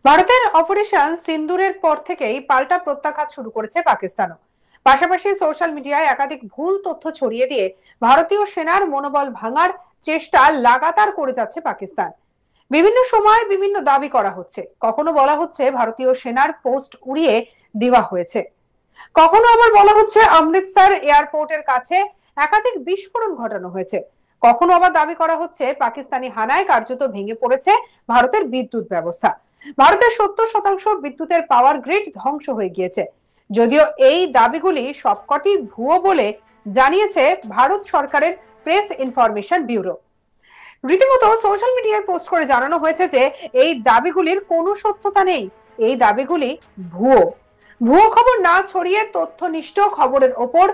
ভারতের অপারেশন সিন্দুরের পর থেকেই পাল্টা প্রত্যাঘাত শুরু করেছে পাকিস্তানও। পাশাপাশি সোশ্যাল মিডিয়ায় একাধিক ভুল তথ্য ছড়িয়ে দিয়ে ভারতীয় সেনার মনোবল ভাঙার চেষ্টা লাগাতার করে যাচ্ছে পাকিস্তান। বিভিন্ন সময় বিভিন্ন দাবি করা হচ্ছে, কখনো বলা হচ্ছে ভারতীয় সেনার পোস্ট উড়িয়ে দেওয়া হয়েছে, কখনো আবার বলা হচ্ছে অমৃতসর এয়ারপোর্টের কাছে একাধিক বিস্ফোরণ ঘটানো হয়েছে, কখনো আবার দাবি করা হচ্ছে পাকিস্তানি হানায় কার্যত ভেঙে পড়েছে ভারতের বিদ্যুৎ ব্যবস্থা। ভারতের 70% বিদ্যুতের পাওয়ার গ্রিড ধ্বংস হয়ে গিয়েছে। যদিও এই দাবিগুলি সবকটি ভুয়ো বলে জানিয়েছে ভারত সরকারের প্রেস ইনফরমেশন ব্যুরো। রীতিমতো সোশ্যাল মিডিয়ায় পোস্ট করে জানানো হয়েছে যে এই দাবিগুলির কোনো সত্যতা নেই, এই দাবিগুলি ভুয়ো। ভুয়ো খবর না ছড়িয়ে তথ্যনিষ্ঠ খবরের ওপর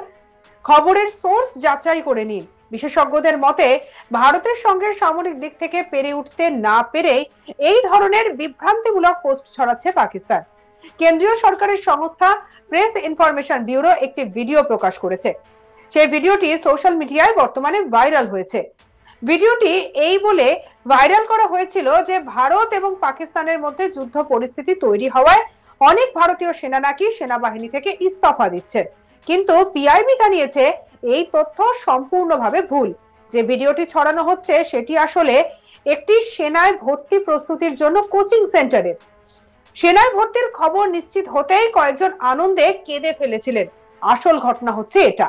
খবরের সোর্স যাচাই করে নিন। বিশেষজ্ঞদের মতে ভারতের সঙ্গে সামরিক দিক থেকে পেরে উঠতে না পেরে এই ধরনের বিভ্রান্তিমূলক পোস্ট ছড়াচ্ছে পাকিস্তান। কেন্দ্রীয় সরকারের সংস্থা প্রেস ইনফরমেশন ব্যুরো একটি ভিডিও প্রকাশ করেছে। সেই ভিডিওটি সোশ্যাল মিডিয়ায় বর্তমানে ভাইরাল হয়েছে। ভিডিওটি এই বলে ভাইরাল করা হয়েছিল যে ভারত এবং পাকিস্তানের মধ্যে যুদ্ধ পরিস্থিতি তৈরি হওয়ায় অনেক ভারতীয় সেনা নাকি সেনাবাহিনী থেকে ইস্তফা দিচ্ছে। কিন্তু পিআইবি জানিয়েছে এই তথ্য সম্পূর্ণভাবে ভুল। যে ভিডিওটি ছড়ানো হচ্ছে সেটি আসলে একটি সেনায় ভর্তি প্রস্তুতির জন্য কোচিং সেন্টারে। সেনায় ভর্তির খবর নিশ্চিত হতেই কয়েকজন আনন্দে কেঁদে ফেলেছিলেন। আসল ঘটনা হচ্ছে এটা।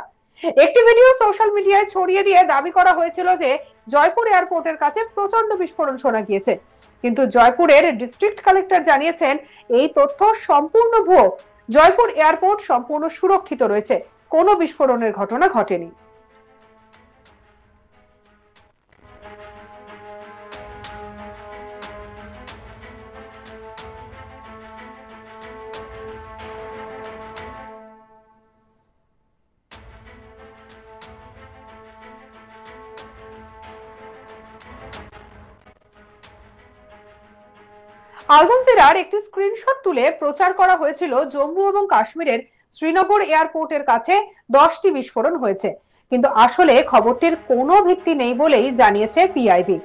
একটি ভিডিও সোশ্যাল মিডিয়ায় ছড়িয়ে দিয়ে দাবি করা হয়েছিল যে জয়পুর এয়ারপোর্টের কাছে প্রচন্ড বিস্ফোরণ শোনা গিয়েছে, কিন্তু জয়পুরের ডিস্ট্রিক্ট কালেক্টর জানিয়েছেন এই তথ্য সম্পূর্ণ ভুয়ো। জয়পুর এয়ারপোর্ট সম্পূর্ণ সুরক্ষিত রয়েছে, কোনো বিস্ফোরণের ঘটনা ঘটেনি। আল জাজিরার একটি স্ক্রিনশট তুলে প্রচার করা হয়েছিল জম্মু এবং কাশ্মীরের শ্রীনগর এয়ারপোর্টের কাছে 10টি বিস্ফোরণ হয়েছে, কিন্তু আসলে খবরটির কোনো ভিত্তি নেই বলেই জানিয়েছে পিআইবি।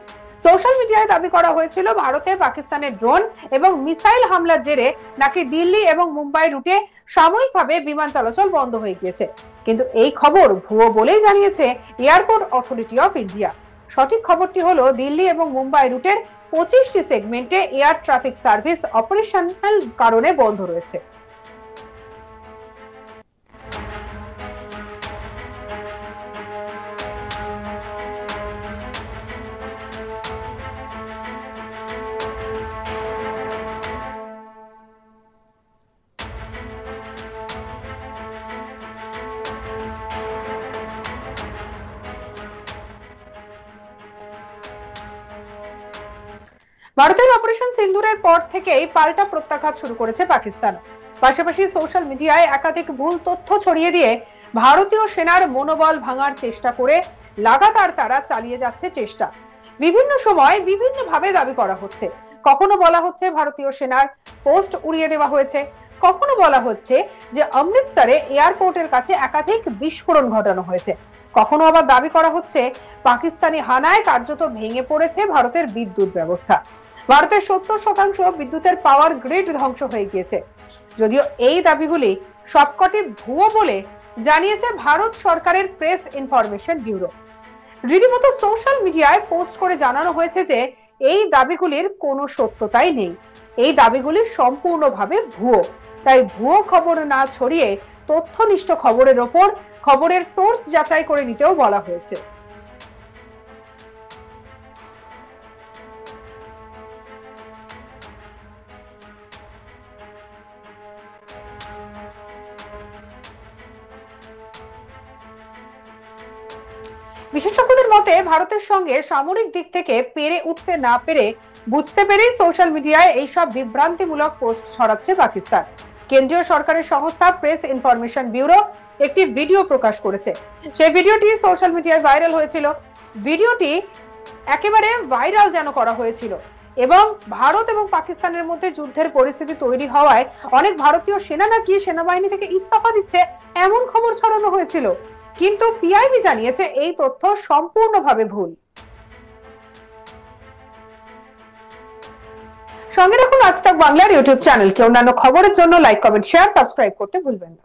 সোশ্যাল মিডিয়ায় দাবি করা হয়েছিল ভারতে পাকিস্তানের ড্রোন এবং মিসাইল হামলার জেরে নাকি দিল্লি এবং মুম্বাই রুটে সাময়িকভাবে বিমান চলাচল বন্ধ হয়ে গিয়েছে, কিন্তু এই খবর ভুয়ো বলেই জানিয়েছে এয়ারপোর্ট অথরিটি অফ ইন্ডিয়া। সঠিক খবরটি হলো দিল্লি এবং মুম্বাই রুটের 25টি সেগমেন্টে এয়ার ট্রাফিক সার্ভিস অপারেশনাল কারণে বন্ধ রয়েছে। ভারতের অপারেশন সিন্দুরের পর থেকেই পাল্টা প্রত্যাঘাত শুরু করেছে পাকিস্তান। পাশাপাশি সোশ্যাল মিডিয়ায় একাধিক ভুল তথ্য ছড়িয়ে দিয়ে ভারতীয় সেনার মনোবল ভাঙার চেষ্টা করে লাগাতার তারা চালিয়ে যাচ্ছে চেষ্টা। বিভিন্ন সময় বিভিন্ন ভাবে দাবি করা হচ্ছে, কখনো বলা হচ্ছে ভারতীয় সেনার পোস্ট উড়িয়ে দেওয়া হয়েছে, কখনো বলা হচ্ছে যে অমৃতসরে এয়ারপোর্টের কাছে একাধিক বিস্ফোরণ ঘটানো হয়েছে, কখনো আবার দাবি করা হচ্ছে পাকিস্তানি হানায় কার্যত ভেঙে পড়েছে ভারতের বিদ্যুৎ ব্যবস্থা। ভারতের 70% বিদ্যুতের পাওয়ার গ্রিড ধ্বংস হয়ে গিয়েছে। যদিও এই দাবিগুলি সবকটি ভুয়ো বলে জানিয়েছে ভারত সরকারের প্রেস ইনফরমেশন ব্যুরো। রীতিমতো সোশ্যাল মিডিয়ায় পোস্ট করে জানানো হয়েছে যে এই দাবিগুলির কোনো সত্যতাই নেই, এই দাবিগুলি সম্পূর্ণভাবে ভুয়ো। তাই ভুয়ো খবর না ছড়িয়ে তথ্যনিষ্ঠ খবরের ওপর খবরের সোর্স যাচাই করে নিতেও বলা হয়েছে। বিশেষজ্ঞদের মতে ভারতের সঙ্গে সামরিক দিক থেকে পেরে উঠতে না পেরে বুঝতে পেরেই সোশ্যাল মিডিয়ায় এইসব বিভ্রান্তিমূলক পোস্ট ছড়াচ্ছে পাকিস্তান। কেন্দ্রীয় সরকারের সংস্থা প্রেস ইনফরমেশন ব্যুরো একটি ভিডিও প্রকাশ করেছে। সেই ভিডিওটি সোশ্যাল মিডিয়ায় ভাইরাল হয়েছিল। ভিডিওটি একেবারে ভাইরাল যেন করা হয়েছিল এবং ভারত এবং পাকিস্তানের মধ্যে যুদ্ধের পরিস্থিতি তৈরি হওয়ায় অনেক ভারতীয় সেনা নাকি সেনাবাহিনী থেকে ইস্তফা দিচ্ছে এমন খবর ছড়ানো হয়েছিল, কিন্তু পিআইবি জানিয়েছে এই তথ্য সম্পূর্ণভাবে ভুল। সঙ্গে রাখুন আজ তাক বাংলার ইউটিউব চ্যানেলকে। অন্যান্য খবরের জন্য লাইক, কমেন্ট, শেয়ার, সাবস্ক্রাইব করতে ভুলবেন না।